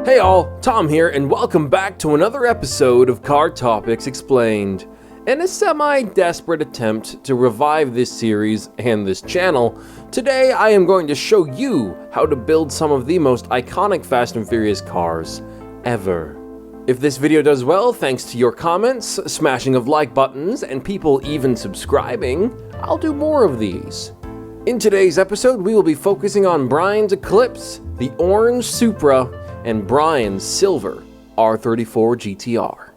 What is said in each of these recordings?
Hey all, Tom here, and welcome back to another episode of Car Topics Explained. In a semi-desperate attempt to revive this series and this channel, today I am going to show you how to build some of the most iconic Fast and Furious cars ever. If this video does well, thanks to your comments, smashing of like buttons, and people even subscribing, I'll do more of these. In today's episode, we will be focusing on Brian's Eclipse, the orange Supra, and Brian's silver R34 Gtr.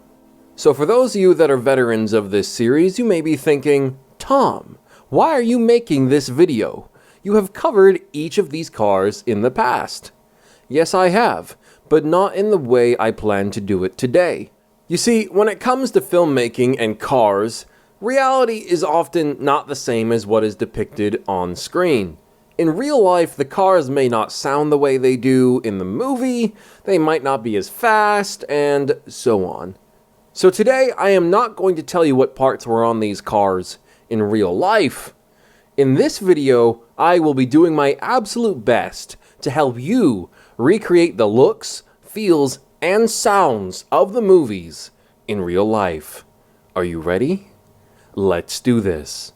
So for those of you that are veterans of this series, you may be thinking, Tom, why are you making this video? You have covered each of these cars in the past. Yes, I have, but not in the way I plan to do it today. You see, when it comes to filmmaking and cars, reality is often not the same as what is depicted on screen. In real life, the cars may not sound the way they do in the movie, they might not be as fast, and so on. So today, I am not going to tell you what parts were on these cars in real life. In this video, I will be doing my absolute best to help you recreate the looks, feels, and sounds of the movies in real life. Are you ready? Let's do this.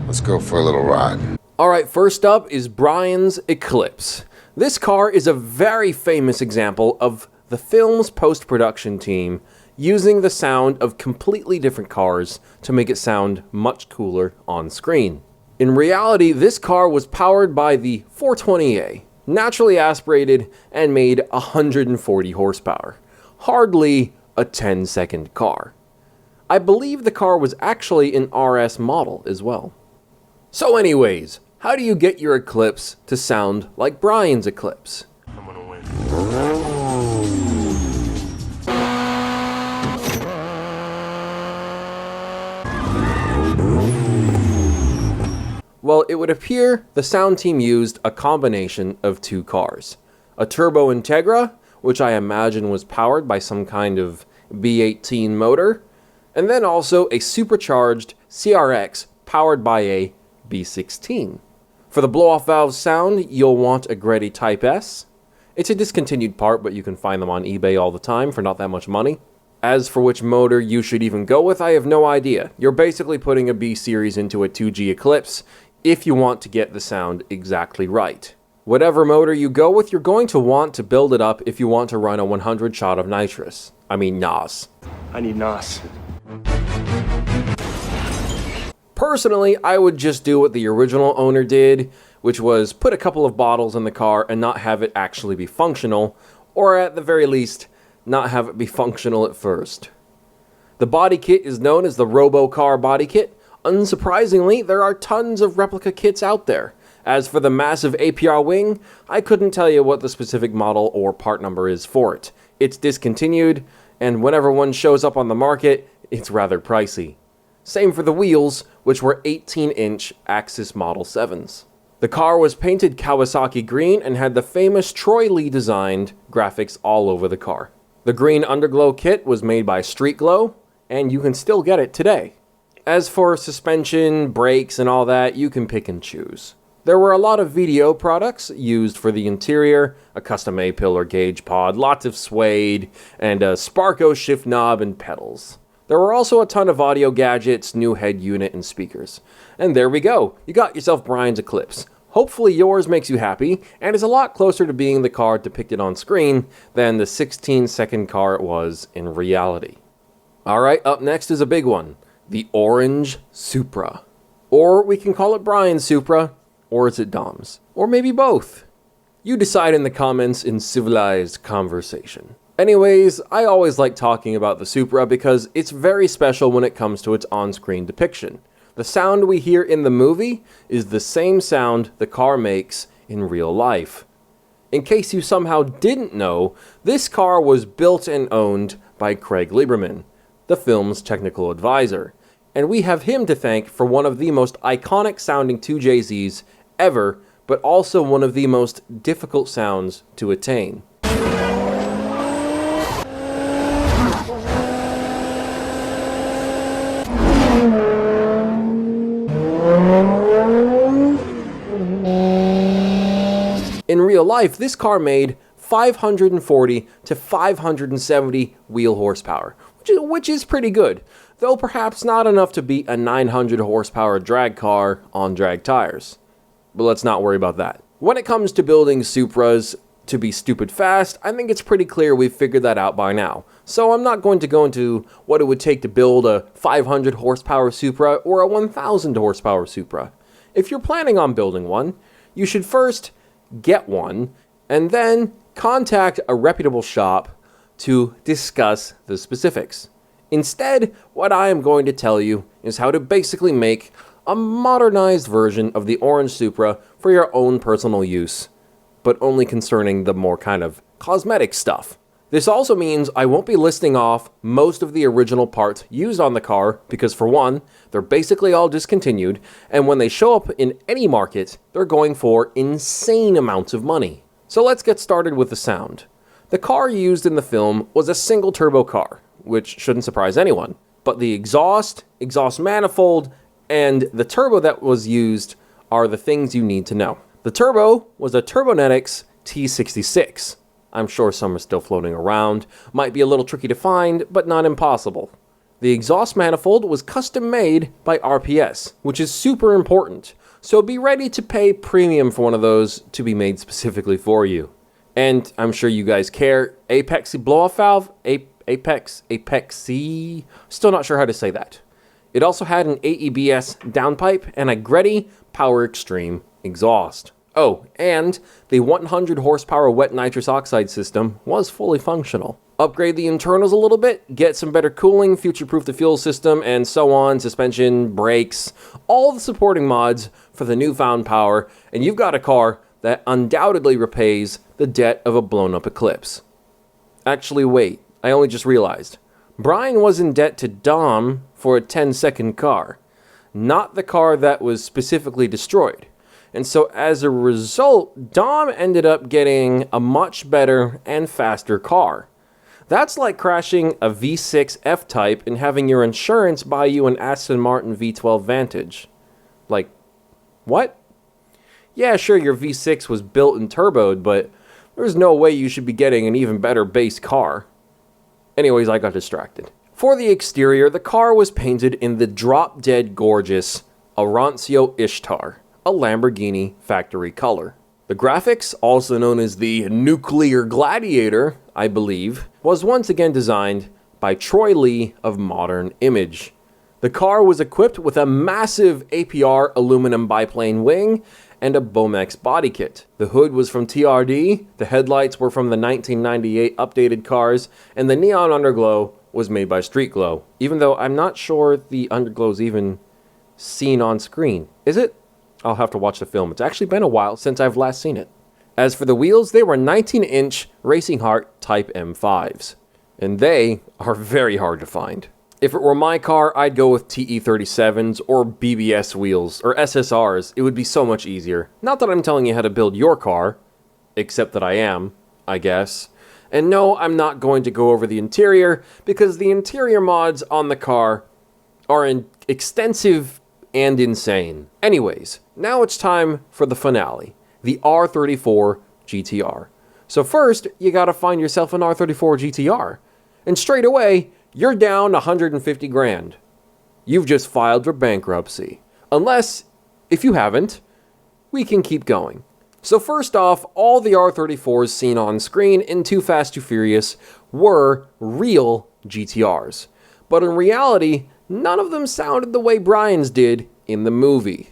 Let's go for a little ride. Alright, first up is Brian's Eclipse. This car is a very famous example of the film's post-production team using the sound of completely different cars to make it sound much cooler on screen. In reality, this car was powered by the 420A, naturally aspirated, and made 140 horsepower. Hardly a 10-second car. I believe the car was actually an RS model as well. So anyways, how do you get your Eclipse to sound like Brian's Eclipse? I'm gonna win. Well, it would appear the sound team used a combination of two cars. A Turbo Integra, which I imagine was powered by some kind of V18 motor, and then also a supercharged CRX powered by a B16. For the blow-off valve sound, you'll want a Greddy Type S. It's a discontinued part, but you can find them on eBay all the time for not that much money. As for which motor you should even go with, I have no idea. You're basically putting a B-Series into a 2G Eclipse if you want to get the sound exactly right. Whatever motor you go with, you're going to want to build it up if you want to run a 100 shot of nitrous. I mean NOS. I need NOS. Personally, I would just do what the original owner did, which was put a couple of bottles in the car and not have it actually be functional, or at the very least, not have it be functional at first. The body kit is known as the RoboCar body kit. Unsurprisingly, there are tons of replica kits out there. As for the massive APR wing, I couldn't tell you what the specific model or part number is for it. It's discontinued, and whenever one shows up on the market, it's rather pricey. Same for the wheels, which were 18-inch Axis Model 7s. The car was painted Kawasaki green and had the famous Troy Lee designed graphics all over the car. The green underglow kit was made by Street Glow, and you can still get it today. As for suspension, brakes, and all that, you can pick and choose. There were a lot of VDO products used for the interior, a custom A-pillar gauge pod, lots of suede, and a Sparco shift knob and pedals. There were also a ton of audio gadgets, new head unit, and speakers. And there we go, you got yourself Brian's Eclipse. Hopefully yours makes you happy, and is a lot closer to being the car depicted on screen than the 16-second car it was in reality. Alright, up next is a big one, the orange Supra. Or we can call it Brian's Supra, or is it Dom's? Or maybe both. You decide in the comments in civilized conversation. Anyways, I always like talking about the Supra because it's very special when it comes to its on-screen depiction. The sound we hear in the movie is the same sound the car makes in real life. In case you somehow didn't know, this car was built and owned by Craig Lieberman, the film's technical advisor, and we have him to thank for one of the most iconic sounding 2JZs ever, but also one of the most difficult sounds to attain. in real life, this car made 540 to 570 wheel horsepower, which is pretty good, though perhaps not enough to beat a 900 horsepower drag car on drag tires. But let's not worry about that. When it comes to building Supras to be stupid fast, I think it's pretty clear we've figured that out by now. So I'm not going to go into what it would take to build a 500 horsepower Supra or a 1000 horsepower Supra. If you're planning on building one, you should first get one and then contact a reputable shop to discuss the specifics. Instead, what I am going to tell you is how to basically make a modernized version of the orange Supra for your own personal use, but only concerning the more kind of cosmetic stuff. This also means I won't be listing off most of the original parts used on the car because, for one, they're basically all discontinued, and when they show up in any market, they're going for insane amounts of money. So let's get started with the sound. The car used in the film was a single turbo car, which shouldn't surprise anyone, but the exhaust manifold, and the turbo that was used are the things you need to know. The turbo was a Turbonetics T66. I'm sure some are still floating around, might be a little tricky to find, but not impossible. The exhaust manifold was custom made by RPS, which is super important, so be ready to pay premium for one of those to be made specifically for you. And I'm sure you guys care, Apexy blow-off valve, Apexy, still not sure how to say that. It also had an AEBS downpipe and a Gretty Power Extreme exhaust. Oh, and the 100 horsepower wet nitrous oxide system was fully functional. Upgrade the internals a little bit, get some better cooling, future-proof the fuel system, and so on, suspension, brakes, all the supporting mods for the newfound power, and you've got a car that undoubtedly repays the debt of a blown-up Eclipse. Actually, wait, I only just realized. Brian was in debt to Dom for a 10-second car, not the car that was specifically destroyed. And so as a result, Dom ended up getting a much better and faster car. That's like crashing a V6 F-Type and having your insurance buy you an Aston Martin V12 Vantage. Like, what? Yeah, sure, your V6 was built and turboed, but there's no way you should be getting an even better base car. Anyways, I got distracted. For the exterior, the car was painted in the drop-dead gorgeous Arancio Ishtar, a Lamborghini factory color. The graphics, also known as the Nuclear Gladiator, I believe, was once again designed by Troy Lee of Modern Image. The car was equipped with a massive APR aluminum biplane wing and a Bomex body kit. The hood was from TRD, the headlights were from the 1998 updated cars, and the neon underglow was made by Street Glow, even though I'm not sure the underglow's even seen on screen. Is it? I'll have to watch the film. It's actually been a while since I've last seen it. As for the wheels, they were 19-inch Racing Heart Type M5s, and they are very hard to find. If it were my car, I'd go with TE37s or BBS wheels or SSRs. It would be so much easier. Not that I'm telling you how to build your car, except that I am, I guess. And no, I'm not going to go over the interior, because the interior mods on the car are extensive and insane. Anyways, now it's time for the finale, the R34 Gtr. So first, you gotta find yourself an R34 Gtr. And straight away, you're down 150 grand. You've just filed for bankruptcy. Unless, if you haven't, we can keep going. So first off, all the R34s seen on screen in Too Fast, Too Furious were real GTRs. But in reality, none of them sounded the way Brian's did in the movie.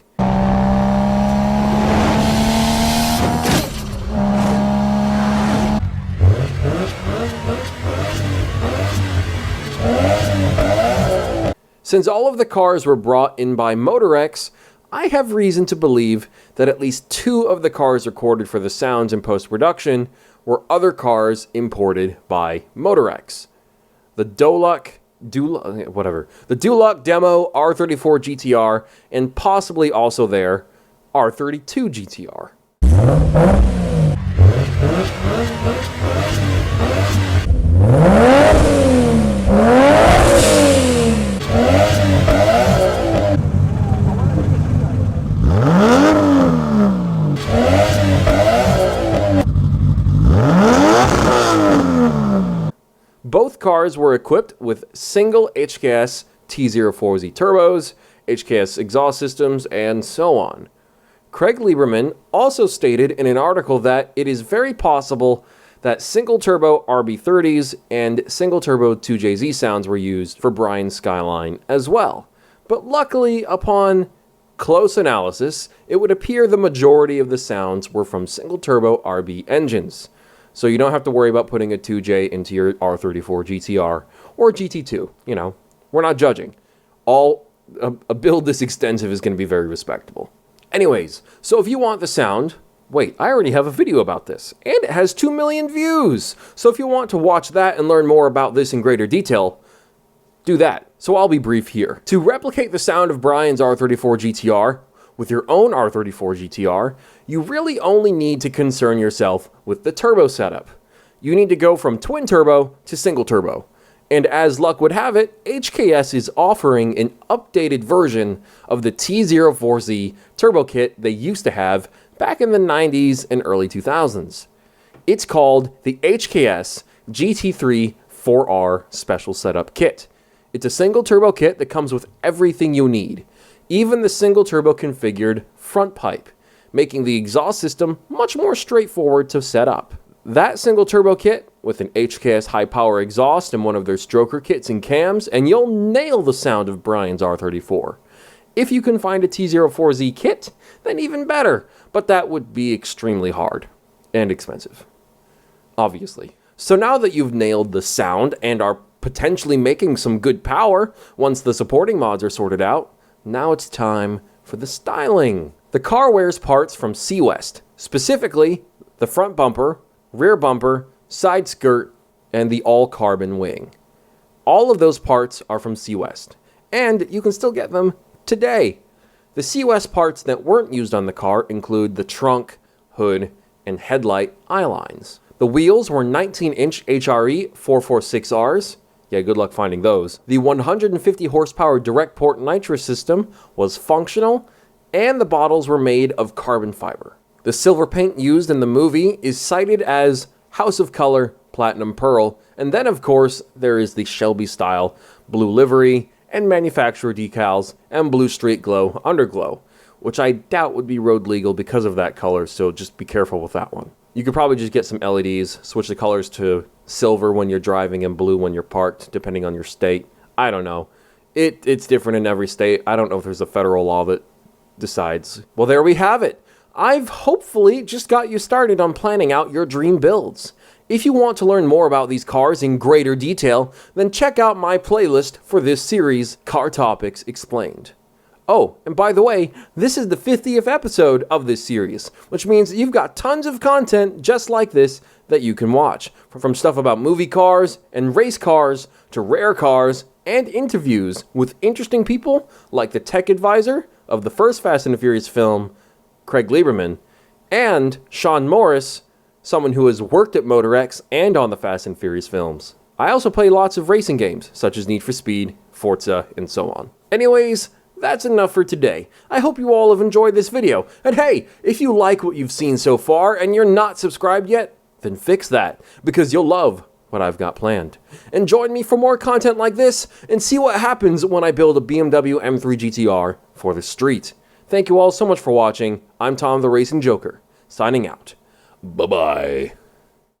Since all of the cars were brought in by Motorex, I have reason to believe that at least 2 of the cars recorded for the sounds in post-production were other cars imported by Motorex. The Duloc Demo R34 GTR, and possibly also their R32 GTR. cars were equipped with single HKS T04Z turbos, HKS exhaust systems, and so on. Craig Lieberman also stated in an article that it is very possible that single-turbo RB30s and single-turbo 2JZ sounds were used for Brian's Skyline as well. But luckily, upon close analysis, it would appear the majority of the sounds were from single-turbo RB engines. So you don't have to worry about putting a 2J into your R34 GTR or GT2. You know, we're not judging. A build this extensive is going to be very respectable. Anyways, so if you want the sound, wait, I already have a video about this, and it has 2 million views. So if you want to watch that and learn more about this in greater detail, do that. So I'll be brief here. To replicate the sound of Brian's R34 GTR with your own R34 GTR, you really only need to concern yourself with the turbo setup. You need to go from twin turbo to single turbo. And as luck would have it, HKS is offering an updated version of the T04Z turbo kit they used to have back in the 90s and early 2000s. It's called the HKS GT3 4R Special Setup Kit. It's a single turbo kit that comes with everything you need, even the single turbo configured front pipe, making the exhaust system much more straightforward to set up. That single turbo kit with an HKS high power exhaust and one of their stroker kits and cams, and you'll nail the sound of Brian's R34. If you can find a T04Z kit, then even better, but that would be extremely hard and expensive, obviously. So now that you've nailed the sound and are potentially making some good power once the supporting mods are sorted out, now it's time for the styling. The car wears parts from C-West, specifically the front bumper, rear bumper, side skirt, and the all-carbon wing. All of those parts are from C-West, and you can still get them today. The C-West parts that weren't used on the car include the trunk, hood, and headlight eye lines. The wheels were 19-inch HRE 446Rs. Yeah, good luck finding those. The 150 horsepower direct port nitrous system was functional, and the bottles were made of carbon fiber. The silver paint used in the movie is cited as House of Color Platinum Pearl, and then of course there is the Shelby style blue livery and manufacturer decals and blue street glow underglow, which I doubt would be road legal because of that color, so just be careful with that one. You could probably just get some LEDs, switch the colors to silver when you're driving and blue when you're parked, depending on your state. I don't know. It's different in every state. I don't know if there's a federal law that decides. Well, there we have it. I've hopefully just got you started on planning out your dream builds. If you want to learn more about these cars in greater detail, then check out my playlist for this series, Car Topics Explained. Oh, and by the way, this is the 50th episode of this series, which means you've got tons of content just like this that you can watch. From stuff about movie cars and race cars to rare cars and interviews with interesting people like the tech advisor of the first Fast and the Furious film, Craig Lieberman, and Sean Morris, someone who has worked at MotorX and on the Fast and Furious films. I also play lots of racing games, such as Need for Speed, Forza, and so on. Anyways, that's enough for today. I hope you all have enjoyed this video. And hey, if you like what you've seen so far and you're not subscribed yet, then fix that, because you'll love what I've got planned. And join me for more content like this, and see what happens when I build a BMW M3 GTR for the street. Thank you all so much for watching. I'm Tom the Racing Joker, signing out. Bye-bye.